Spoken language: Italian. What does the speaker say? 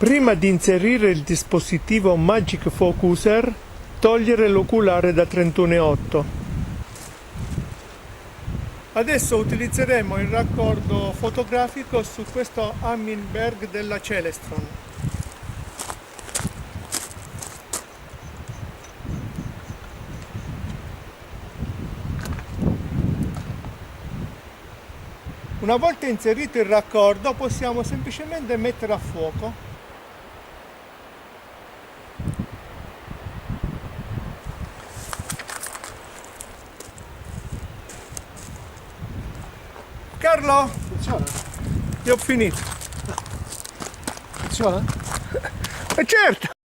Prima di inserire il dispositivo Magic Focuser, togliere l'oculare da 31.8. Adesso utilizzeremo il raccordo fotografico su questo Hamminberg della Celestron. Una volta inserito il raccordo possiamo semplicemente mettere a fuoco. Carlo, Funziona? io ho finito. Funziona? Certo!